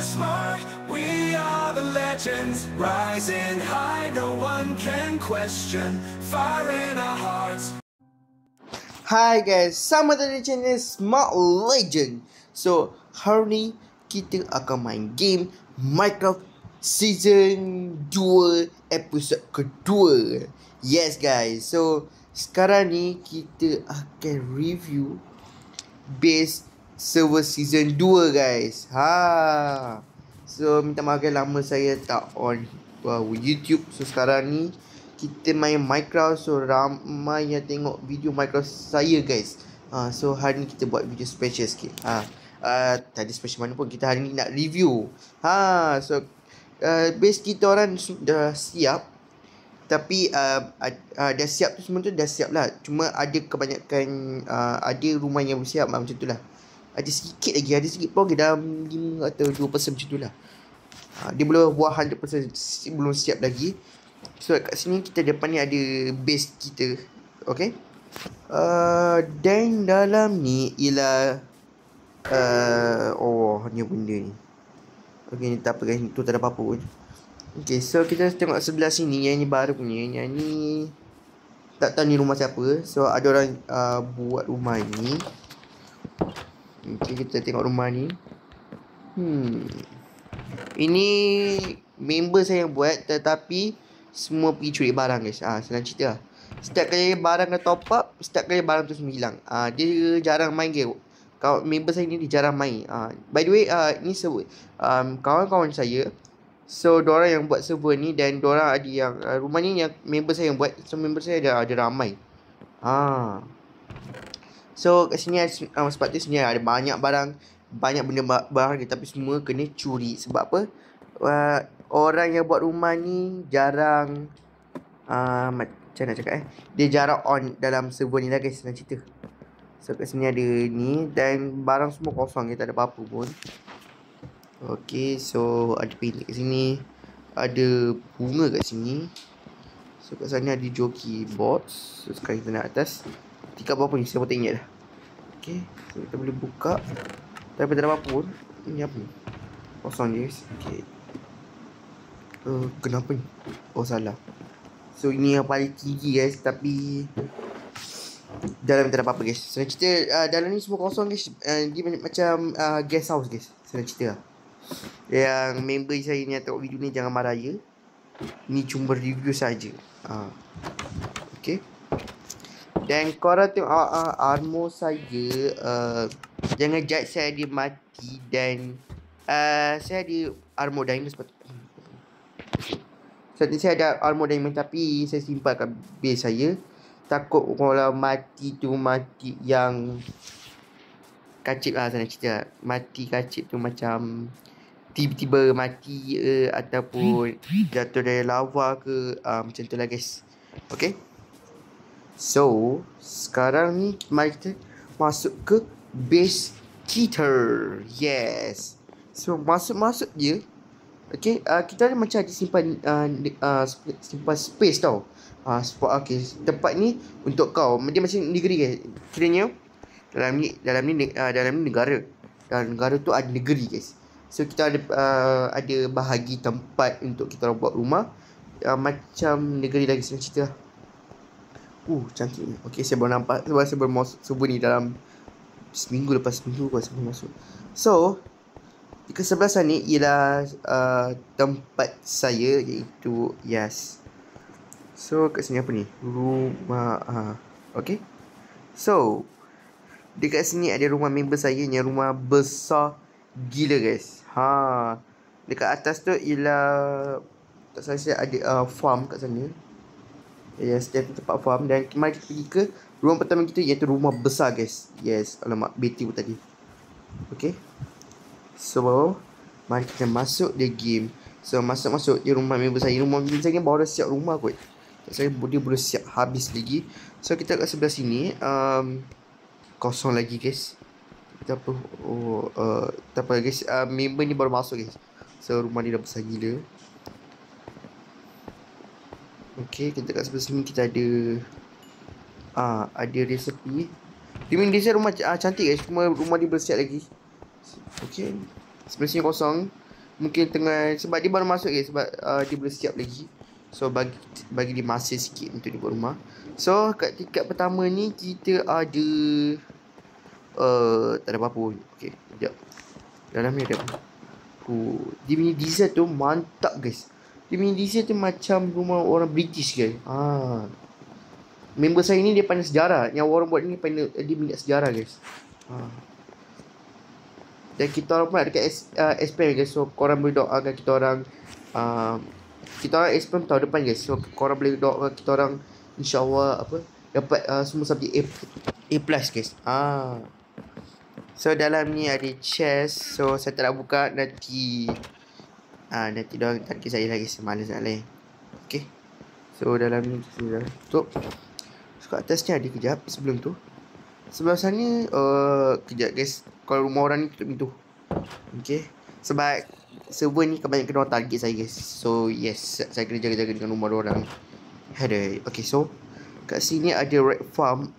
smart, we are the legends, rising high, no one can question, fire in our hearts. Hi guys, selamat datang di channel Smart Legend. So, hari ni kita akan main game Minecraft Season 2 episod kedua. Yes guys, so sekarang ni kita akan review base server Season 2 guys. So, minta maaf guys, lama saya tak on YouTube. So, sekarang ni kita main Minecraft. So, ramai yang tengok video Minecraft saya guys. So, hari ni kita buat video special sikit. Tak ada special mana pun. Kita hari ni nak review. So, base kita orang dah siap. Tapi dah siap tu, semua tu dah siap lah. Cuma ada kebanyakan ada rumah yang belum siap macam tu lah. Ada sikit lagi, ada sikit pun dalam 5 atau 2% macam tu lah. Dia belum buat 100% belum siap lagi. So kat sini kita depan ni ada base kita. Okay. Dan dalam ni ialah ni benda ni. Okay, ni tak apa guys, tu tak ada apa-apa pun. Okay, so kita tengok sebelah sini. Yang ni baru punya. Yang ni tak tahu ni rumah siapa. So ada orang buat rumah ni. Okay, kita tengok rumah ni. Ini member saya yang buat, tetapi semua pergi curi barang guys. Senang cerita lah. Setiap kali barang dah top up, setiap kali barang tu semua hilang. Dia jarang main game. Member saya ni dia jarang main. By the way, ni server kawan-kawan saya. So diorang yang buat server ni. Dan diorang ada yang rumah ni yang member saya yang buat. So member saya ada ramai. So kat sini sebab tu sini ada banyak barang, banyak benda barang, tapi semua kena curi. Sebab apa? Orang yang buat rumah ni jarang macam nak cakap dia jarang on dalam server ni lah guys, senang cerita. So kat sini ada ni. Dan barang semua kosong, tak ada apa-apa pun. Okay, so ada pintu kat sini. Ada bunga kat sini. So kat sana ada joki box. So sekarang kita nak atas. Tingkat berapa ni, saya pun tak ingat dah. Okay, so kita boleh buka. Tapi tak ada apa-apa pun. Ini apa ni? Kosong je guys. Okay. Kenapa ni? Oh salah. So ini yang paling tinggi guys. Tapi dalam tak ada apa-apa guys. Senang cerita, dalam ni semua kosong guys. Dia macam guest house guys. Senang cerita lah. Yang member saya ni yang tengok video ni jangan marah ya. Ni cuma review saja. Okay. Dan korang tengok armor saya. Jangan judge saya dia mati. Dan saya ada armor diamond sepatutnya. Saya ada armor diamond, tapi saya simpan kat base saya. Takut kalau mati tu mati yang kacip lah, saya nak cerita. Mati kacip tu macam tiba-tiba mati ataupun jatuh dari lava ke, macam tu lah guys. Okay. So sekarang ni mari kita masuk ke base kita. Yes. So masuk je. Okay, kita ada macam ada simpan simpan space tau. Okay, tempat ni untuk kau. Dia macam negeri guys. Kiranya dalam ni negara. Dalam negara tu ada negeri guys. So kita ada bahagi tempat untuk kita buat rumah. Macam negeri lagi, senang cerita lah. Cantik ni. Okay, saya baru nampak. Saya baru masuk server ni dalam seminggu lepas seminggu saya baru masuk. So di sebelah sana ialah tempat saya, iaitu yes. So kat sini apa ni? Rumah. Okay. So dekat sini ada rumah member saya yang rumah besar gila guys. Dekat atas tu ialah tak salah saya ada farm kat sana. Yes, dia tempat farm. Dan mari kita pergi ke rumah pertama kita, iaitu rumah besar guys. Yes, alamak BT pun tadi. Okay. So mari kita masuk the game. So masuk di rumah member saya. Rumah member saya baru dah siap rumah kot. Saya dia belum siap habis lagi. So kita kat sebelah sini kosong lagi guys. Kita apa? Tak apa guys, member ni baru masuk guys. So rumah ni dah besar gila. Okay, kita kat sebelah sini kita ada resepi. Dia memang desain rumah cantik guys. Cuma rumah dia belum siap lagi. Okay, sebelah sini kosong. mungkin tengah, sebab dia baru masuk guys, sebab dia belum siap lagi. So bagi dia masa sikit untuk dia buat rumah. So kat tingkat pertama ni kita ada tak ada apa-apa pun. Okay, sekejap. Dalam ni ada apa? Dia punya design tu mantap guys. Dia punya design tu macam rumah orang British guys. Member saya ni dia pandai sejarah. Yang orang buat ni dia minat sejarah guys. Dan kita orang pun ada dekat SPM guys. So korang boleh doakan kita orang. Kita orang SPM tahun depan guys. So korang boleh doakan kita orang, InsyaAllah dapat semua subjek A+ guys. So dalam ni ada chest. So saya tak nak buka, nanti diorang target saya lagi. Malas nak lain. Okay. So dalam ni kita dah tutup. So kat atas ni ada kejap. Sebelum tu, sebelah sana kejap guys, kalau rumah orang ni tutup pintu. Okay. Sebab server ni kebanyakan kena target saya guys. So yes, saya kena jaga-jaga dengan rumah orang. Okay, so kat sini ada red farm.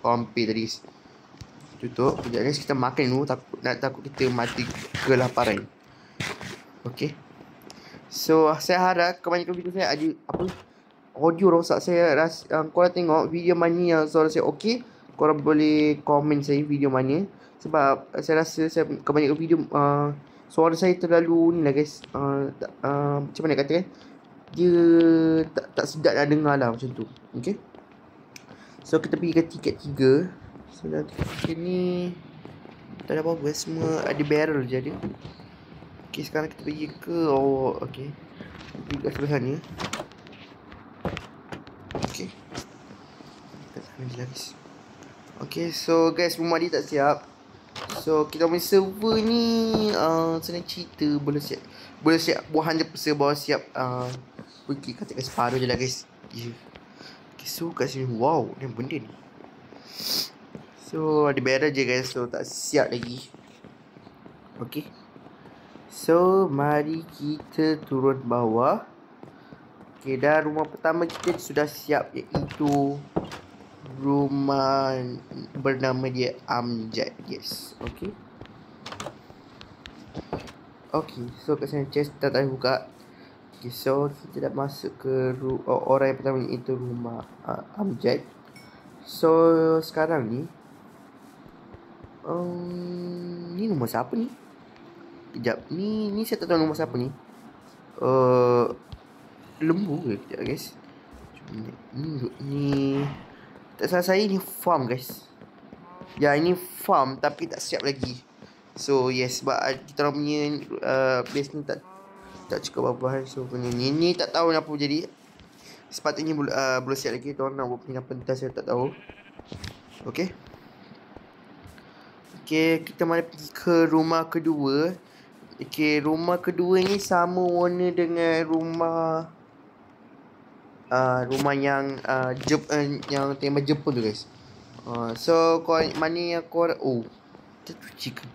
Hampir tadi guys. Tutup. Kejap guys, kita makan dulu. Takut kita mati kelaparan. Okay. So saya harap kebanyakan video saya ada audio rosak. Saya rasa korang tengok video mana yang suara saya okey, korang boleh komen saya video mana. Sebab saya rasa kebanyakan video suara saya terlalu ni lah guys. Macam mana kata kan, dia tak sedap nak dengar lah macam tu. Okay. So kita pergi ke tiket 3. So dalam tiket 3 ni tak ada apa-apa, semua ada barrel je dia. Okay, sekarang kita pergi ke okay, pergi ke sebelah sana. Okay, kita sana je lah guys. Okay, so guys, rumah dia tak siap. So kita punya server ni senang cerita boleh siap 100% baru siap. Pergi katakan separuh je lah guys. Okay, so kat sini, wow, ni benda ni. So ada barrel je guys, so tak siap lagi. Okay, so mari kita turun bawah. Okay, dah rumah pertama kita sudah siap, iaitu rumah bernama dia Amjad. Yes. Okay. Okay, so kat sana chest tak boleh buka. Okay, so kita dah masuk ke orang yang pertama, iaitu rumah Amjad. So sekarang ni ni rumah siapa ni? Kejap, ni saya tak tahu rumah siapa ni. Lembu ke? Kejap guys. Ni tak salah saya ni farm guys. Ya, ini farm tapi tak siap lagi. So yes, sebab kita orang punya place ni tak cukup apa-apa. So punya ni tak tahu apa jadi. Sepatutnya belum siap lagi. Kita orang nak buat penginapan pentas, saya tak tahu. Okay. Okay, kita mari pergi ke rumah kedua. Okay, rumah kedua ni sama warna dengan rumah yang tema Jepun tu guys. So mana yang korang, tu chicken.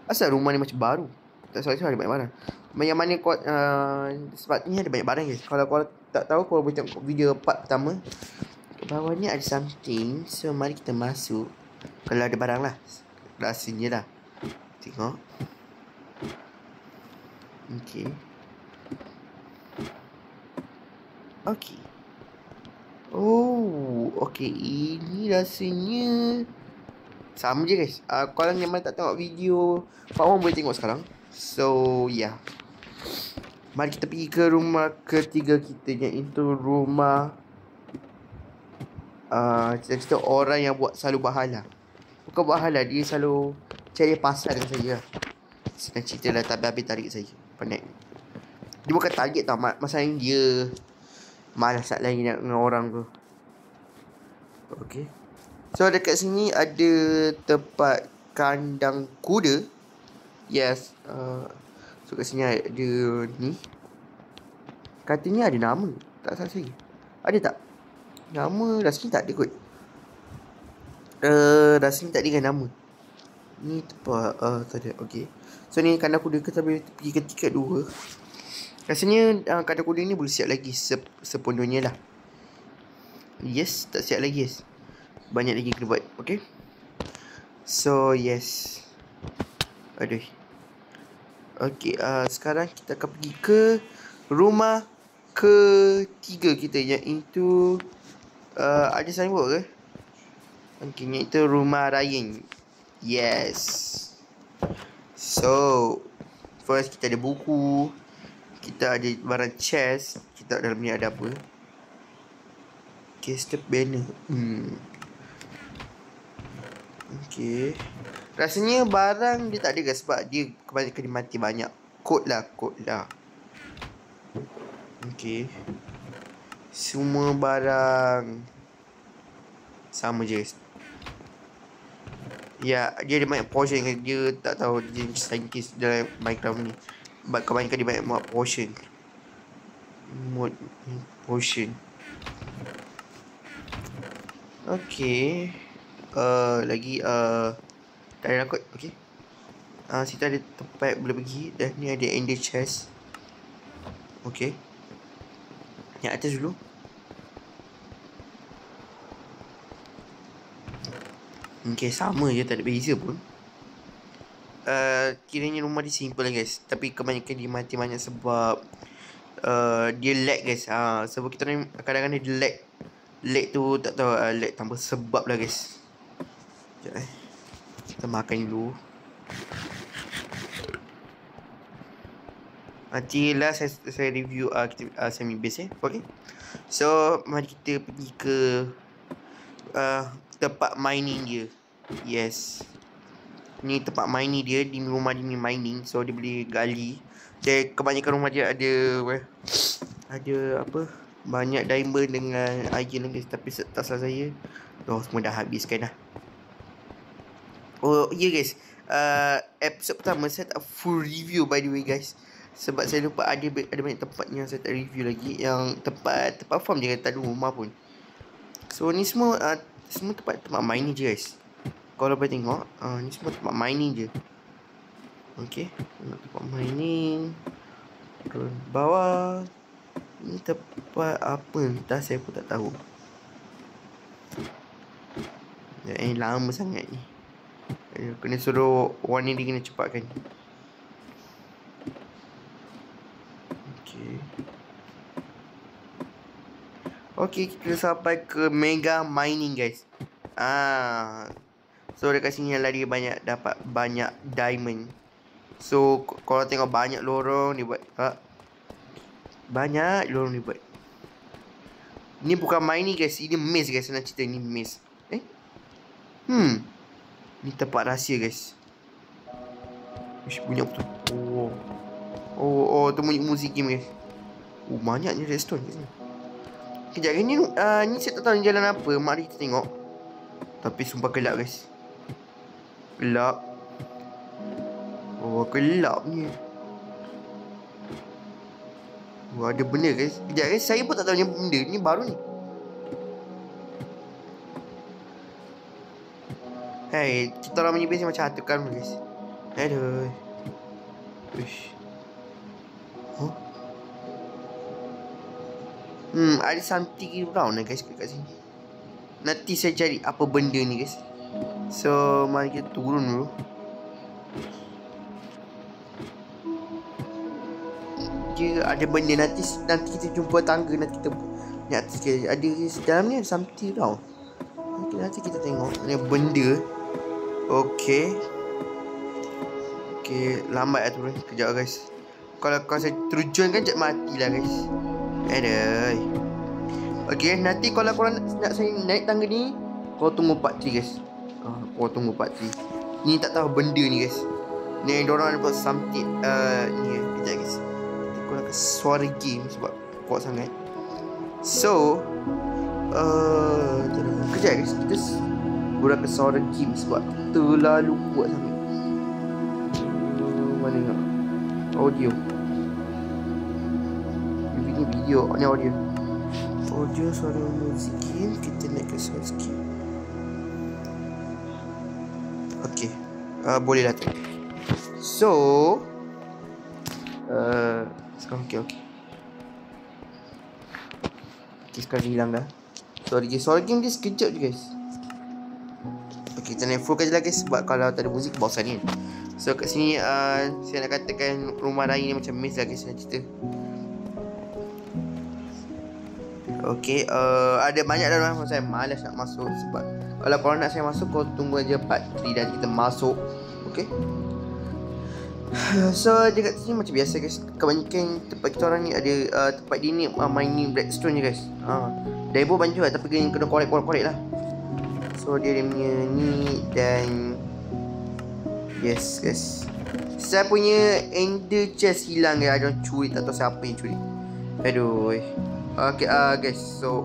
Asal rumah ni macam baru. Tak salah ada banyak barang. Yang mana sebab ni ada banyak barang guys. Kalau korang tak tahu, korang boleh tengok video part pertama. Bawah ni ada something. So mari kita masuk. Kalau ada barang lah, rasanya lah. Tengok. Okay. Okay. Okay, ini rasanya sama je guys. Korang yang mana tak tengok video Pak Wan boleh tengok sekarang. So yeah, mari kita pergi ke rumah ketiga kita, iaitu rumah cerita orang yang selalu bahala. Bukan bahala, dia selalu cari pasal dengan saya. Senang cerita lah, tapi habis tarik saya. Penat. Dia bukan target tau, masalahnya dia malas nak lain dengan orang tu. Okay. So dekat sini ada tempat kandang kuda. Yes. So kat sini ada ni. Katanya ada nama. Tak salah saya. Ada tak? Nama rasanya tak ada kot. Rasanya tak ada dengan nama. Ni tempat tak ada. Okay. So ni kandang kuda, kita boleh pergi ke tiket 2. Rasanya kandang kuda ni boleh siap lagi sepenuhnya lah. Yes, tak siap lagi yes. Banyak lagi kena buat. Okay. So yes. Aduh. Okay, sekarang kita akan pergi ke rumah ketiga kita, iaitu ada signboard ke? Okay, iaitu rumah Ryan. Yes. So, first kita ada buku, kita ada barang chest, kita dalam ni ada apa? Okay, step banner. Okay. Rasanya barang dia tak ada guys, sebab dia kebanyakan dia mati banyak. Kod lah. Okay. Semua barang sama je guys. Ya, dia ada banyak portion kan. Dia tak tahu dia scientist dalam Minecraft ni. Sebab kebanyakan dia banyak mod portion. Okay. Lagi tak ada kot. Okay. Situ ada tempat boleh pergi. Dan ni ada ender chest. Okay. Yang atas dulu. Okay, sama je, tak ada beza pun. Kiranya rumah dia simple lah guys. Tapi kebanyakan dia mati banyak sebab dia lag guys. Sebab kita ni kadang-kadang dia lag. Lag tu tak tahu, lag tanpa sebab lah guys. Sekejap kita makan dulu. Nantilah saya review semi base okay. So mari kita pergi ke tempat mining dia. Yes, ni tempat mining dia. Di rumah dia ni mining, so dia boleh gali. Dan kebanyakan rumah dia ada apa, banyak diamond dengan iron guys. Tapi tak salah saya, semua dah habiskan dah. Oh ya guys, episode pertama saya tak full review by the way guys. Sebab saya lupa ada banyak tempat yang saya tak review lagi. Yang tempat farm je, tak ada rumah pun. So ni semua tempat mining je guys. Kalau boleh tengok, ni semua tempat mining je. Okay, tempat mining. Turun bawah. Ni tempat apa entah, saya pun tak tahu. Lama sangat ni. Kena suruh warning dia kena cepatkan. Okay, kita sampai ke mega mining guys. So dekat sini lah dia dapat banyak diamond. So kalau tengok banyak lorong dia buat. Banyak lorong dia buat. Ni bukan mining guys, ini maze guys. Nak cerita ni maze. Ni tempat rahsia guys. Bunyi apa tu? Oh, tu bunyi muzik game guys. Banyaknya redstone guys. Kejap, ni saya tak tahu ni jalan apa. Mari kita tengok. Tapi sumpah gelap guys. Gelap. Gelap ni. Ada benda guys. Kejap guys, saya pun tak tahu ni benda. Ni baru ni. Hey, kita orang punya base macam hantu kan guys. Aduh. Uish. Ada something round lah guys kat sini. Nanti saya cari apa benda ni guys. So mari kita turun dulu. Dia ada benda, nanti kita jumpa tangga. Nanti kita ni atas ada dalam ni ada something round. Nanti kita tengok ni benda. Okay, lambat lah turun. Kejap guys. Kalau saya terjun kan matilah guys. Aduh. Okay, nanti kalau korang nak saya naik tangga ni, korang tunggu part 3 guys. Korang tunggu part 3. Ni tak tahu benda ni guys. Ni diorang ada buat something. Ni kejap guys. Nanti korang akan suara game sebab kuat sangat. So kejap guys, kita kurang ke suara game sebab terlalu kuat sangat. Mana nak audio? Ini video, ni audio. Audio suara muzik game. Kita naik ke suara sikit. Okay, boleh lah tu. So sekarang okay. Okay, sekarang hilang dah. Suara game dia sekejap je guys. kita naik full je lah guys, sebab kalau tak ada muzik bosan ni. So kat sini saya nak katakan rumah raya ni macam maze lah guys, nak cerita. Okay, ada banyak dah orang, saya malas nak masuk. Sebab kalau korang nak saya masuk, korang tunggu aja part 3 dan kita masuk. Okay. So dekat sini macam biasa guys, kebanyakan tempat kita orang ni ada tempat dia ni mining blackstone je guys. Daibo bantu lah, tapi kena korek lah. So dia punya ni dan yes guys, saya punya ender chest hilang guys. Ada orang curi, tak tahu siapa yang curi. Aduh. Okay guys, so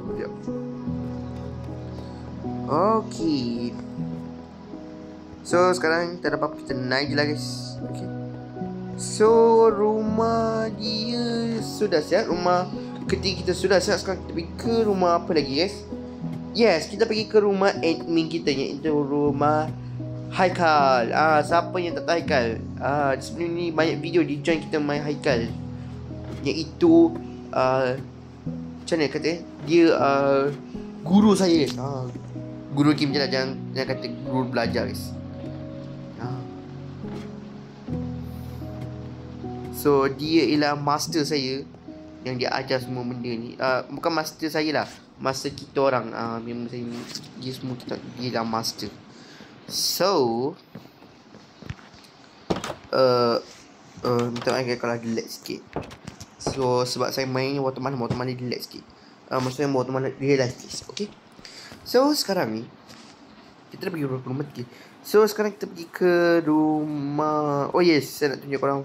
sekejap. Okay, so sekarang tak ada apa-apa, kita naik je lah guys. Okay, so rumah dia sudah siap. Rumah ketika kita sudah siap, sekarang kita pergi ke rumah apa lagi guys? Yes, kita pergi ke rumah admin kita, iaitu rumah Haikal. Siapa yang tak tahu Haikal? Sebelum ni banyak video di join kita main Haikal, iaitu macam mana kata dia guru saya guys. Guru game je lah, jangan kata guru belajar guys. So dia ialah master saya, yang dia ajar semua benda ni. Bukan master saya lah, master kita orang. Memang saya, dia semua kita, dia lah master. So minta maaf kalau ada lag sikit. So sebab saya main motor mana dia lag sikit. Maksudnya motor mana realistis. Okay, so sekarang ni kita dah pergi rumah kita. So sekarang kita pergi ke rumah. Oh yes, saya nak tunjuk korang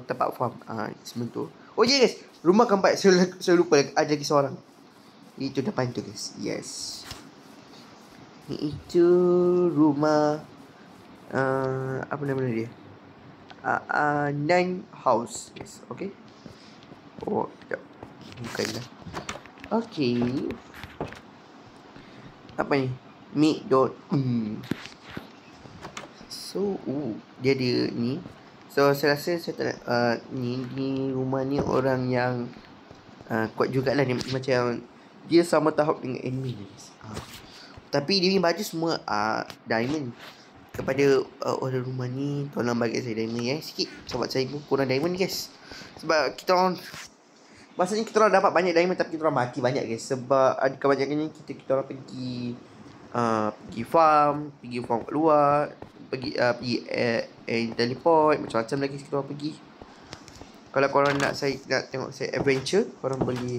tempat farm. Sebelum tu, oh yes guys, rumah keempat. Saya lupa ada lagi seorang. Itu depan tu guys. Yes, itu rumah apa nama dia? Nine house. Yes, okay. Oh, sekejap, bukan lah. Okay, apa ni? Make dot. So dia ada ni. So saya rasa saya tak nak ni rumah ni orang yang kuat jugalah ni, macam dia sama tahap dengan admin guys. Tapi dia punya baju semua diamond. Kepada orang rumah ni, tolong bagi saya diamond ya sikit, sebab saya pun kurang diamond guys. Sebab kita orang, maksudnya kita orang dapat banyak diamond tapi kita orang mati banyak guys. Sebab ada kebanyakannya kita orang pergi farm kat luar, pergi teleport, macam-macam lagi kita orang pergi. Kalau korang nak tengok saya adventure, korang boleh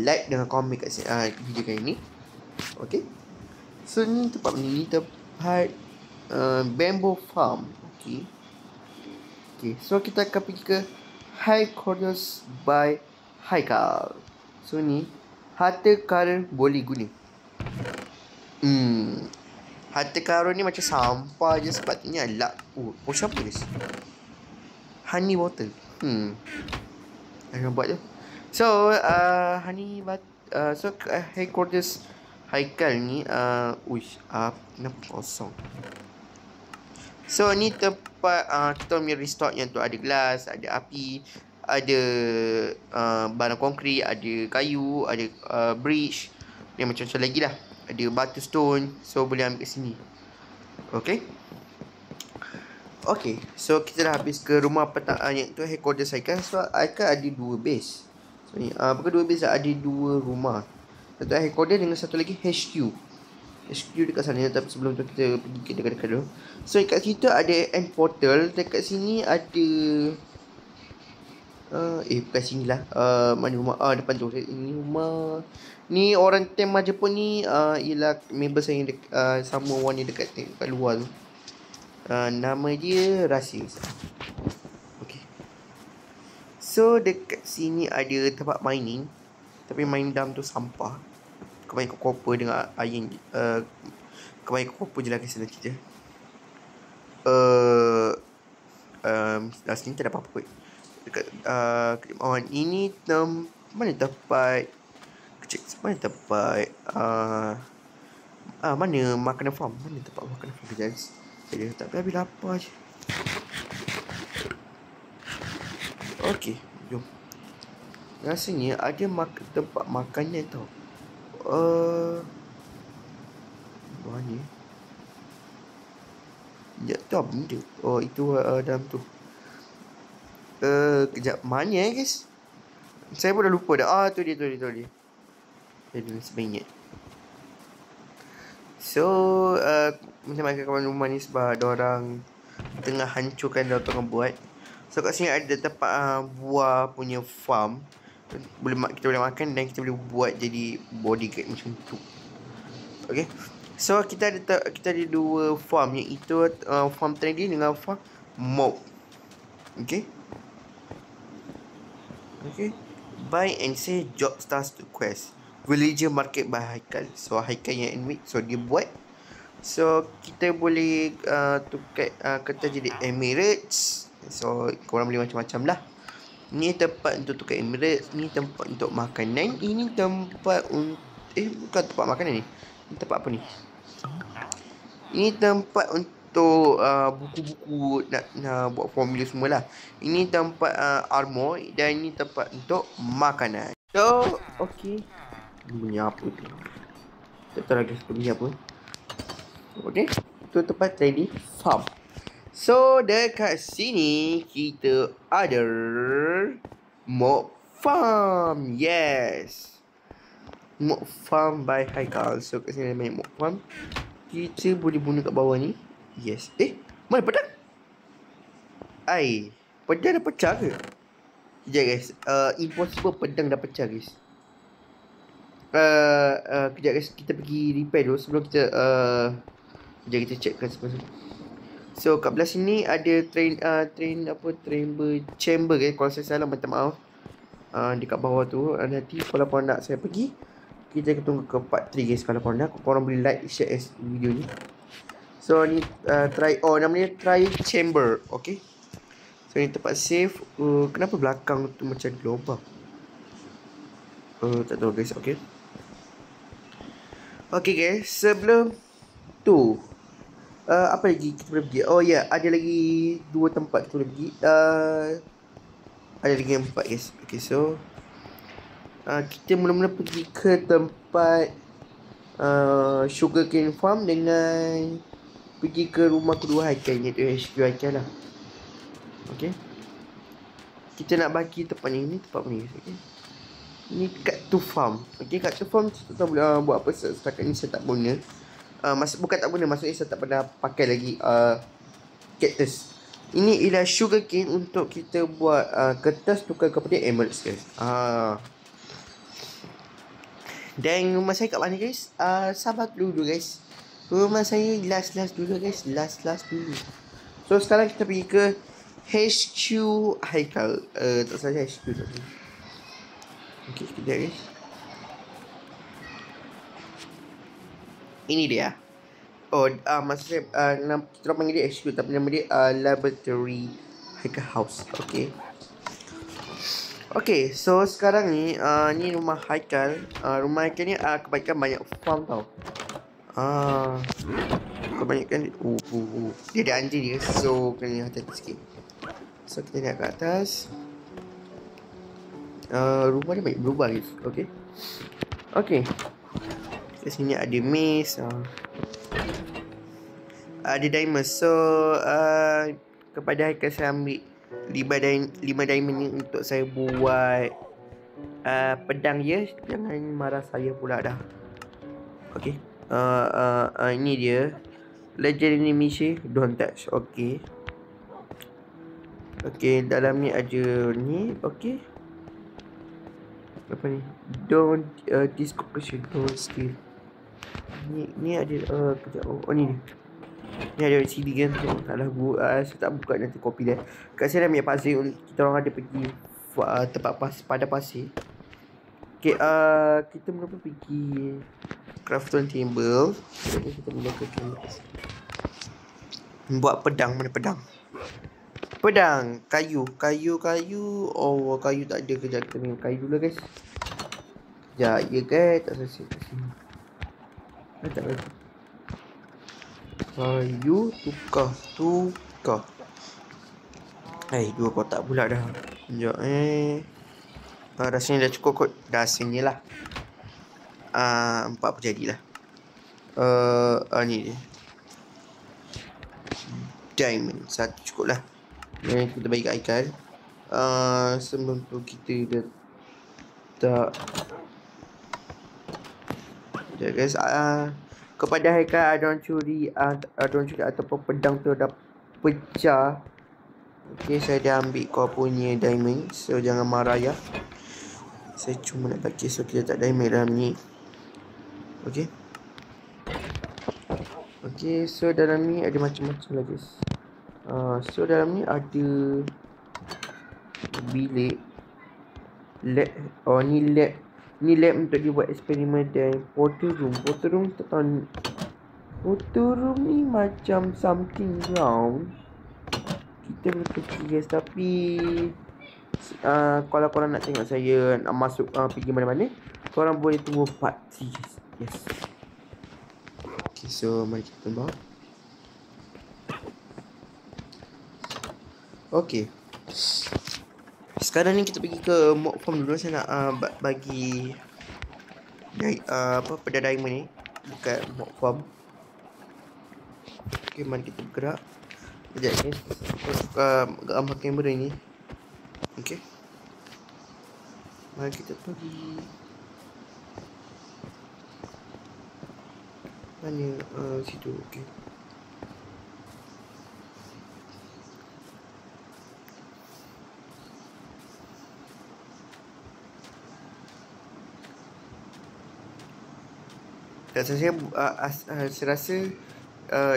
like dengan komen kat video kali ni. Okay, so ni tempat ni tempat bamboo farm. Okay, so kita akan pergi ke Headquarters by Haikal. So ni harta karun boleh guna. Harta karun ni macam sampah je sepatutnya. Potion apa guys? Honey bottle. Aku buat tu. So honey so Headquarters Haikal ni kenapa kosong? So ni tempat kita punya restock yang tu ada gelas, ada api, ada barang konkrit, ada kayu, ada bridge, dan macam-macam lagi lah. Ada batu stone, so boleh ambil kat sini. Okay, so kita dah habis ke rumah yang tu Headquarters Haikal. So Haikal ada dua base. So ni bukan dua base, ada dua rumah. Satu Headquarters dengan satu lagi HQ dekat sana. Tapi sebelum tu kita pergi ke dekat-dekat dulu. So dekat situ ada end portal. Dekat sini ada bukan sini lah. Mana rumah? Depan tu. Ini rumah. Ni orang tema Jepun ni ialah member saya yang sama orang yang dekat luar tu. Nama dia Rahsia. Okay, so dekat sini ada tempat mining, tapi mining dalam tu sampah. Kebanyakan copper dengan iron. Kebanyakan copper je lah guys nak cerita. Sini tak ada apa-apa kot. Dekat ini mana tempat mana tempat mana makanan farm? Mana tempat makanan farm guys? Saya tak habis lapar je. Okay, jom. Rasanya ada tempat makanan tau. Bawah ni. Sekejap tu apa benda? Oh itu dalam tu. Kejap mana guys? Saya pun dah lupa dah. Tu dia. Jadi sebenarnya. So macam mana kawan rumah ni sebab diorang tengah hancurkan, diorang tengah buat. So kat sini ada tempat buah punya farm. Kita boleh makan dan kita boleh buat jadi bodyguard macam tu. Okay. So kita ada dua farm, iaitu farm trading dengan farm mob. Okay. Buy and sell job stars to quest. Villager market by Haikal. So Haikal yang invite, so dia buat. So kita boleh tukar kertas jadi Emirates. So korang boleh macam-macam lah. Ni tempat untuk tukar Emirates, ni tempat untuk makanan, ini tempat untuk bukan tempat makanan ni. Ini tempat apa ni? Ini tempat untuk buku-buku nak buat formula semualah. Ini tempat armor dan ini tempat untuk makanan. So, okey. Bunyi apa tu? Tak tahu lagi bunyi apa. Okey. Itu tempat trading farm. So, dekat sini kita ada mob farm. Yes. Mob farm by Haikal. So, kat sini ada banyak mob farm. Kita boleh bunuh kat bawah ni. Yes. Mana pedang? Pedang dah pecah ke? Sekejap guys. Impossible pedang dah pecah guys. Kejap guys. Kita pergi repair dulu sebelum kita sekejap kita checkkan semua. So kat belah sini ada chamber guys. Kalau saya salah minta maaf. Dekat bawah tu nanti kalau korang nak saya pergi, kita akan tunggu ke part 3 guys. Kalau korang nak, korang boleh like, share video ni. So ni namanya try chamber. Okay. So ni tempat save. Kenapa belakang tu macam global? Tak tahu guys. Okay. Okay guys, sebelum tu apa lagi kita boleh pergi? Oh ya, ada lagi 2 tempat kita boleh pergi. Ada lagi 4 guys. Okay, so kita mula-mula pergi ke tempat sugarcane farm dengan pergi ke rumah kedua Haikal, iaitu HQ Haikal lah. Okay. Kita nak bagi tempat ni tempat apa ni guys? Okay. Ni kat tu farm. Okay, kat tu farm kita tak boleh buat apa setakat ni saya tak guna. Bukan tak guna, maksudnya saya tak pernah pakai lagi cactus. Ini ialah sugarcane untuk kita buat kertas tukar kepada emeralds guys. Dan rumah saya kat mana guys? Sabar dulu guys. Rumah saya last dulu guys. Last dulu. So sekarang kita pergi ke HQ Haikal. Tak salah HQ tu. Okay, sekejap guys. Ini dia. Maksud saya kita orang panggil dia HQ, tapi nama dia Laboratory Haikal House. Okay, so sekarang ni ni rumah Haikal. Rumah Haikal ni kebanyakan banyak farm tau. Kebanyakan dia ada anjing dia, so kena hati-hati sikit. So kita lihat kat atas. Rumah dia banyak berubah guys. Okay. Kat sini ada maze. Ada diamond. So kepada Haikal saya ambil 5 diamond ni untuk saya buat pedang ya. Jangan marah saya pula dah. Okay. Ini dia Legend Animation Don't Touch. Okay, dalam ni ada ni. Okay, apa ni? Don't discussion, don't skill. Ni ada kejap. Ni dia. Ni ada CD kan. Taklah saya tak buka, nanti copy dia. Kat sini ada minyak pasir. Kita orang ada pergi tempat pada pasir. Okay, kita mula pergi crafting table. Jadi kita mula ke buat pedang. Mana pedang? Kayu. Oh, kayu tak ada. Kejap kita minum kayu dulu guys. Sekejap, ya guys. Tak selesai kat sini. Tak lagi. Kayu tukar. 2 kotak pula dah. Sekejap rasanya dah cukup kot. Rasanya lah 4 pun jadilah. Ni dia. Diamond. Satu cukup lah. Yang kita bagi kat Haikal. Sebelum tu kita dah tak. Sekejap guys. Kepada Haikal, ada orang curi ataupun pedang tu dah pecah. Okay, saya dah ambil kau punya diamond. So jangan marah ya. Saya cuma nak bagi so kita tak diamond dalam ni. Okay. Okay, so dalam ni ada macam-macam lah guys. So dalam ni ada bilik lab. Ni lab untuk dia buat eksperimen. Dan photo room tak tahu. Photo room ni macam something round. Kita boleh pergi guys. Tapi kalau korang nak tengok saya nak masuk pergi mana-mana, korang boleh tunggu part 3 guys. Yes. Okay, so mari kita tembak. Okay. Sekarang ni kita pergi ke mob farm dulu. Saya nak bagi pedang diamond ni dekat mob farm. Okay, mari kita bergerak. Sekejap guys. Gambar kamera ni. Okay. Mari kita pergi. Mana? Situ. Okay. Saya rasa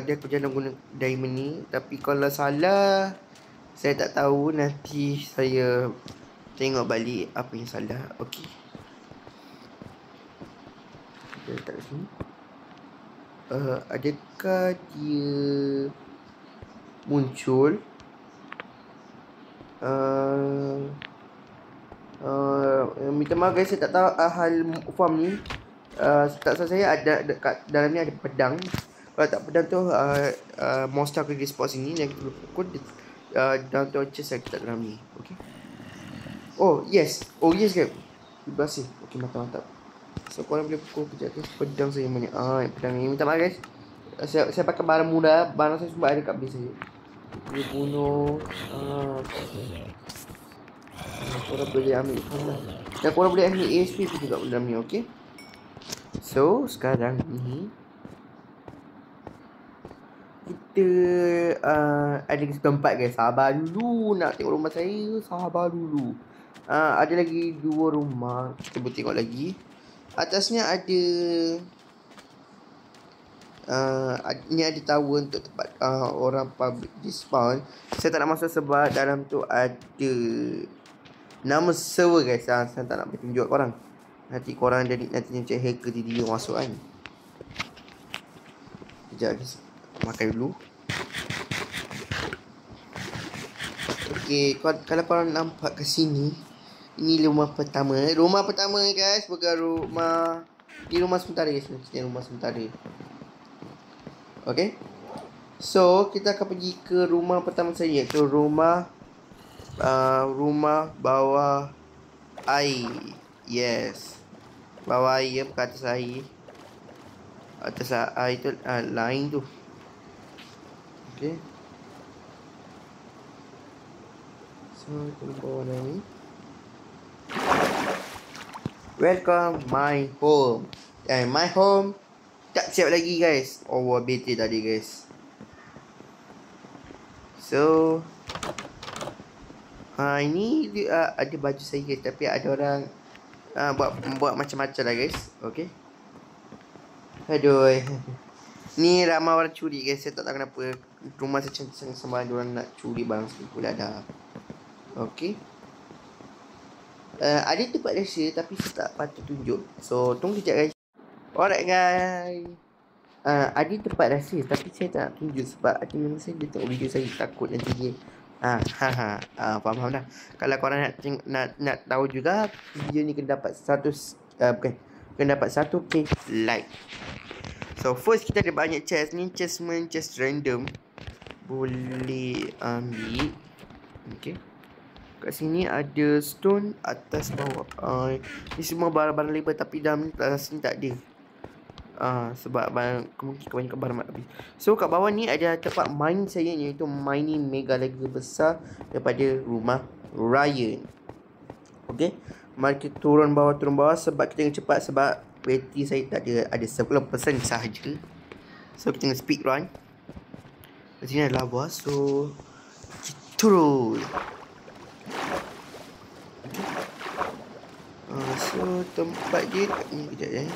dia aku jangan guna diamond ni. Tapi kalau salah, saya tak tahu. Nanti saya tengok balik apa yang salah. Okay. Kita letak sini. Adakah dia muncul? Minta maaf guys, saya tak tahu hal farm ni. Tak salah saya ada dekat dalam ni ada pedang. Kalau tak pedang tu monster akan respawn sini dan kita boleh pukul dalam tu chest yang kita dalam ni. Okay. Oh yes guys. Terima kasih. Okay, mantap. So korang boleh pukul kejap guys. Pedang saya mana? Pedang ni. Minta maaf guys. Saya pakai barang mudah. Barang saya semua ada kat base saya. Dia bunuh. Korang boleh ambil lah. Dan korang boleh ambil ASP tu juga dalam ni. Okay. So sekarang ni kita ada lagi tempat guys. Sabar dulu. Nak tengok rumah saya. Sabar dulu. Ada lagi 2 rumah. Kita boleh tengok lagi. Atasnya ada ni ada tower untuk tempat orang public dispawn. Saya tak nak masuk sebab dalam tu ada nama server guys. Saya tak nak tunjuk korang. Nanti korang jadi nanti macam hacker dia masuk kan. Sekejap guys. Makan dulu. Okay, kalau korang nampak ke sini, ini rumah pertama. Rumah pertama guys, bukan rumah. Ini rumah sementara guys. Ini rumah sementara. Okay. So kita akan pergi ke rumah pertama saya, iaitu rumah bawah air. Yes. Bawah air, bukan atas air. Atas air tu lain tu. Okay. So kita bawah ni. Welcome my home. My home tak siap lagi guys. Battery tadi guys. So ini ada baju saya guys. Tapi ada orang buat macam-macam lah guys. Okay. Aduh. Ni ramai orang curi guys. Saya tak tahu kenapa rumah saya macam sama ada orang nak curi barang sekali pula dah. Okay. Ada tempat rahsia tapi saya tak patut tunjuk. So tunggu sekejap guys. Alright guys. Ada tempat rahsia tapi saya tak nak tunjuk sebab ada memang saya dia tengok video saya, takut nanti dia faham dah. Kalau korang nak tahu juga, video ni kena dapat 100k like. So first kita ada banyak chest ni, chest random. Boleh ambil. Okay. Kat sini ada stone atas bawah. Ni semua barang-barang label tapi dalam sini tak ada. Sebab kebanyakan barang mat habis. So kat bawah ni ada tempat main saya, iaitu mining mega lagi besar daripada rumah Ryan. Okay, mari kita turun bawah sebab kita tengah cepat, sebab bateri saya tak ada 10% sahaja. So kita tengah speed run. Di sini ada lava, so kita turun. So tempat dia kat ni, kejap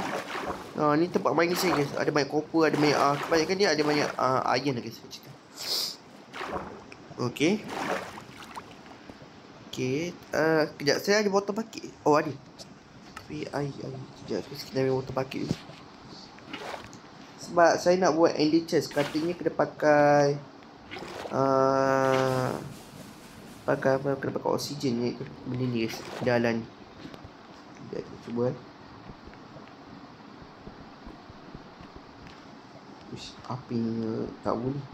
ni tempat main saya guys. Ada banyak copper, ada banyak kebanyakan dia ada banyak iron lah guys. Okay. Kejap, saya ada water bucket. Oh ada. Tapi air. Kejap, kita ambil water bucket dulu. Sebab saya nak buat ender chest, katanya kena pakai kena pakai oksigen ni, benda ni guys, dalam. Sekejap kita cuba api ni tak boleh.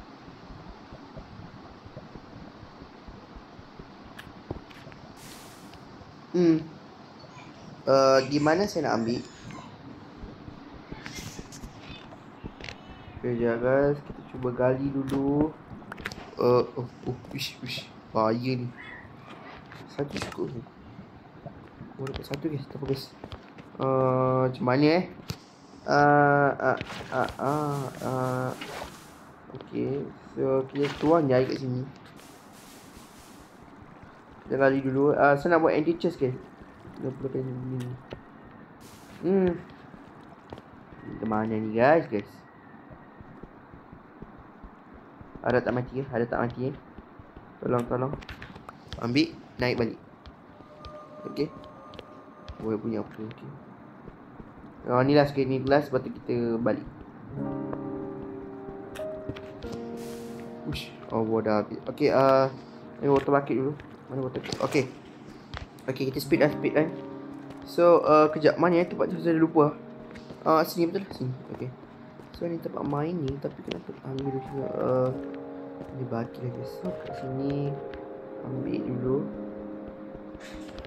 Di mana saya nak ambil? Sekejap guys, kita cuba gali dulu. Bahaya ni. Satu cukup ni. Boleh dapat satu guys, tak apa guys. Macam mana okay, so kita tuang je air kat sini. Kita gali dulu. Saya nak buat ender chest guys. Kita perlukan ni. Ke mana ni guys? Ada tak mati ya? Tolong. Ambil, naik balik. Okay. Boleh punya apa? Okay. Ni lah sekali ni glass, lepas tu kita balik. Dah habis. Okay, ni water bucket dulu. Mana water bucket? Okay, kita speed run. So, kejap, mana tempat tu saya lupa. Sini betul lah, sini. Okay. So, ni tempat main ni, tapi kenapa ambil dulu ni baki lah guys. So, kat sini ambil dulu.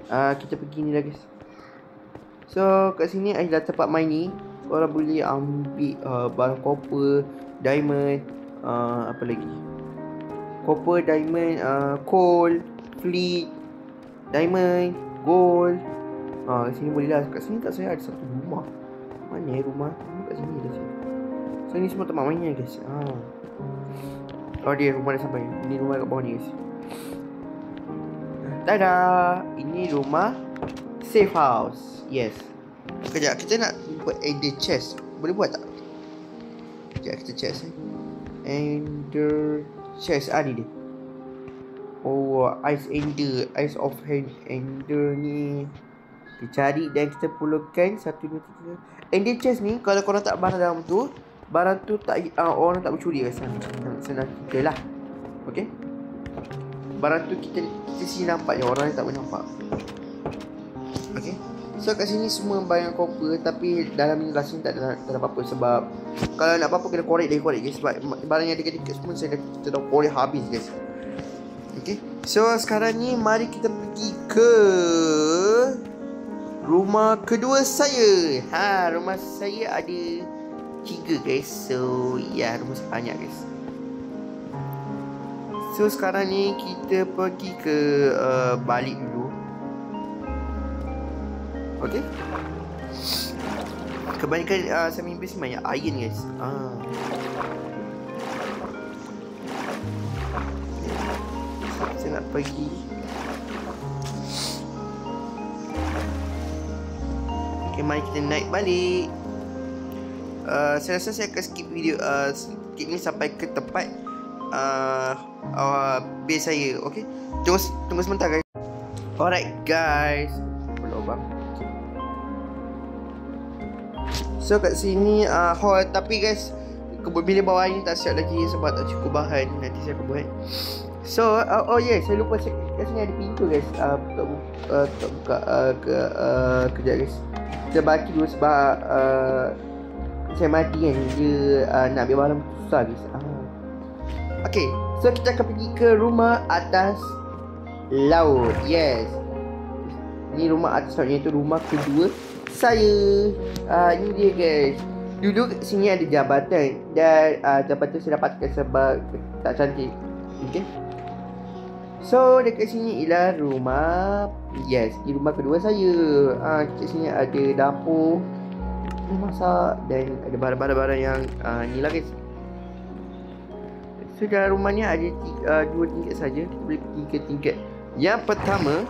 Kita pergi ni lah guys. So kat sini adalah tempat main ni. Korang boleh ambil barang copper, diamond, apa lagi, copper, diamond, coal, flint, diamond, gold. Kat sini boleh lah. Kat sini kat saya ada satu rumah. Mana rumah? Kat sini dah sini. So ni semua tempat mainnya guys. Dia rumah dah sampai. Ini rumah kat bawah ni guys. Tada! Ini rumah safe house. Yes. Kejap, kita nak buat ender chest. Boleh buat tak? Kejap, kita chest ender chest. Ni dia. Ice of hand ender ni. Kita cari dan kita perlukan 1, 2, 3. Ender chest ni, kalau korang tak barang dalam tu, barang tu tak orang tak mencuri guys. Senang kita lah. Okay. Barang tu kita sini nampak je, orang ni tak boleh nampak. Okay. So kat sini semua barang copper, tapi dalam ni sini tak ada apa-apa. Sebab kalau nak apa-apa kena korek guys. Sebab barang yang dekat-dekat semua kita dah korek habis guys. Okay. So sekarang ni mari kita pergi ke rumah kedua saya. Rumah saya ada 3 guys. So rumah saya banyak guys. So sekarang ni kita pergi ke balik dulu. Okay. Kebanyakan saya main base banyak iron guys. Saya nak pergi. Okay, mari kita naik balik. Saya rasa saya akan skip video skip ni sampai ke tempat base saya. Okay, tunggu sebentar guys. Alright guys, belum. So kat sini hall, tapi guys bila bawah ni tak siap lagi sebab tak cukup bahan. Nanti saya akan buat. So saya lupa check kat sini ada pintu guys. Untuk buka kejap guys. Kita baki dulu sebab saya mati kan. Dia nak ambil barang susah guys. Okay, so kita akan pergi ke rumah atas laut. Yes, ni rumah atas laut, iaitu rumah kedua saya. Ini dia guys. Dulu kat sini ada jabatan. Dan jabatan saya dapatkan sebab tak cantik. Okay. So dekat sini ialah rumah. Yes, ini rumah kedua saya. Kat sini ada dapur masak dan ada barang-barang yang ni lah guys. So dalam rumah ni ada 2 tingkat saja. Kita boleh pergi ke tingkat yang pertama.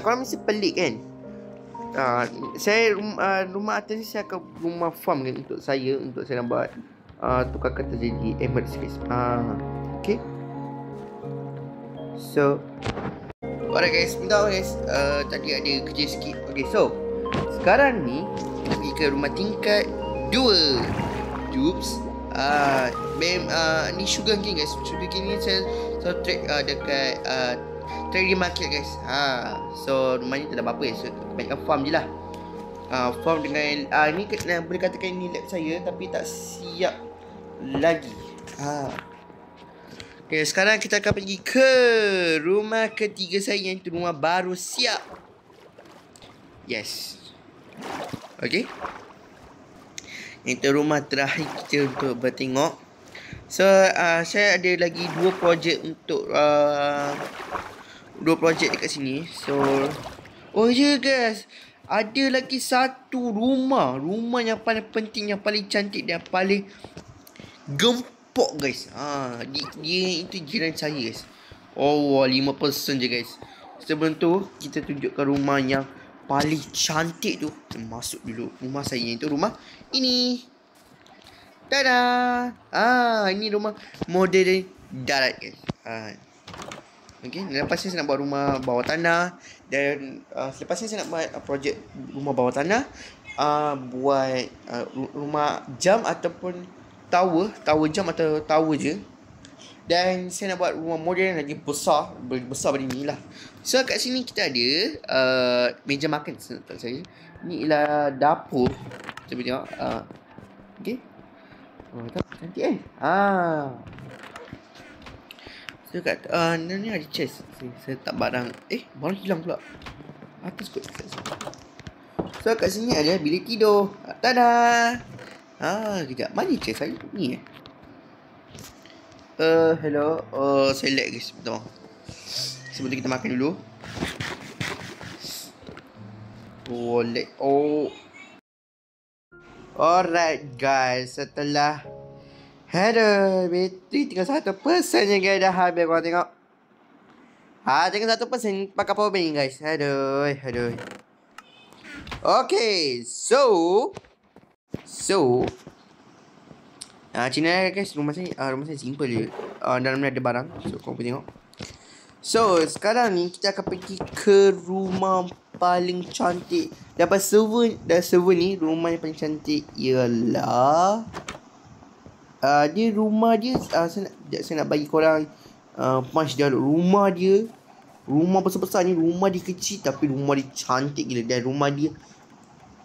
Korang mesti pelik kan. Saya rumah atas ni saya akan rumah farm kan untuk saya nak buat tukar kata jadi emerald guys. Okay. So alright guys, bentar guys. Tadi ada kerja sikit. Okay, so sekarang ni kita pergi ke rumah tingkat 2. Joops. Ni sugar cane guys. Sugar cane ni saya track dekat trading market guys. So rumah ni tak ada apa-apa guys. So kebanyakan farm je lah. Farm dengan ni boleh katakan ni lab saya tapi tak siap lagi. Okay, sekarang kita akan pergi ke rumah ketiga saya, yang itu rumah baru siap. Yes. Okay. Itu rumah terakhir kita untuk bertengok. So saya ada lagi 2 projek untuk 2 projek dekat sini. So guys, ada lagi satu rumah yang paling penting, yang paling cantik dan paling gempok guys. Dia itu jiran saya guys. 5% je guys. Sebelum tu kita tunjukkan rumah yang paling cantik tu. Masuk dulu rumah saya, itu rumah ini. Tada! Ini rumah modern darat guys. Okay, lepas ni saya nak buat rumah bawah tanah. Dan selepas ni saya nak buat projek rumah bawah tanah. Buat rumah jam ataupun tower jam atau tower je. Dan saya nak buat rumah modern lagi besar dari ni lah. So kat sini kita ada meja makan untuk saya. Ni ialah dapur. Cuba tengok. Okay. Cantik kan? So kat ni ada chest. Saya tak barang. Barang hilang pula. Atas kot. So kat sini ada bilik tidur. Tada! Kejap. Mana chest saya? Ni hello. Saya lag guys. Betul. Sebelum kita makan dulu. Lag. Alright guys. Setelah bateri tinggal 1% je guys. Dah habis korang tengok. Tinggal 1% pakai power bank guys. Aduh. Okay. So Cina guys, rumah saya simple je. Dalam ni ada barang. So korang boleh tengok. So sekarang ni kita akan pergi ke rumah paling cantik. Dapat server ni, rumah yang paling cantik ialah rumah dia saya nak bagi korang punch dia. Rumah besar-besar ni. Rumah dia kecil tapi rumah dia cantik gila. Dan rumah dia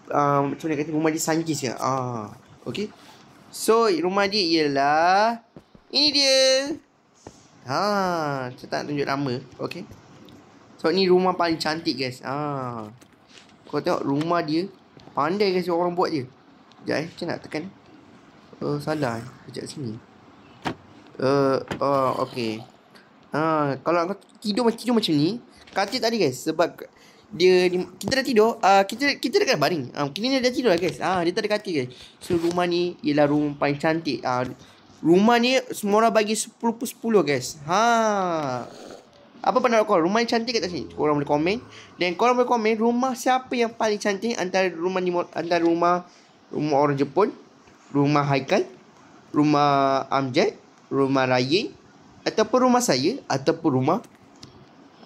macam mana kata, rumah dia sanjis kan. Okay. So rumah dia ialah ini dia. Saya tak nak tunjuk nama. Okay. So ni rumah paling cantik guys. Kau tengok rumah dia. Pandai guys orang buat dia. Sekejap macam nak tekan. Salah. Sekejap sini. Okay. Kalau kau tidur macam ni, katil tak ada guys. Sebab kita dah tidur. Kita dah kena baring. Kita ni dah tidur lah guys. Dia tak ada katil guys. So rumah ni ialah rumah paling cantik. Rumah ni semua orang bagi 10/10 guys. Apa pendapat korang? Rumah yang cantik kat sini? Korang boleh komen. Dan korang boleh komen rumah siapa yang paling cantik antara rumah orang Jepun, rumah Haikal, rumah Amjad, rumah Ryan, ataupun rumah saya, ataupun rumah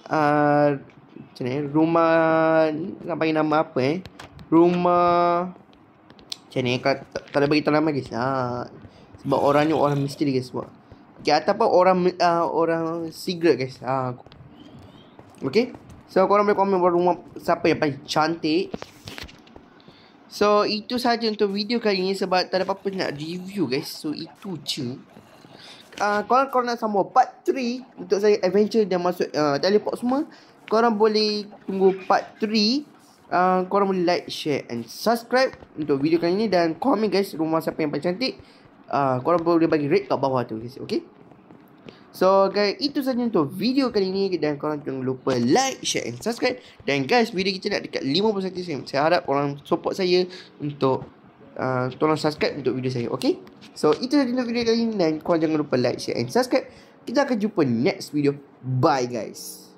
macam ni, rumah nak bagi nama apa rumah macam ni, tak ada bagi tahu nama guys. Sebab orang ni orang misteri guys. Sebab okay, ataupun orang secret guys. Okay. So korang boleh komen rumah siapa yang paling cantik. So itu saja untuk video kali ni. Sebab tak ada apa-apa nak review guys. So itu je. Korang nak sambung part 3 untuk saya adventure dan masuk teleport semua, korang boleh tunggu part 3 Korang boleh like, share and subscribe untuk video kali ni. Dan komen guys, rumah siapa yang paling cantik. Korang boleh bagi rate kat bawah tu guys. Okay. So guys, itu saja untuk video kali ni. Dan korang jangan lupa like, share and subscribe. Dan guys, video kita nak dekat 50 subscribe. Saya harap korang support saya untuk tolong subscribe untuk video saya. Okay. So itu saja untuk video kali ni. Dan korang jangan lupa like, share and subscribe. Kita akan jumpa next video. Bye guys.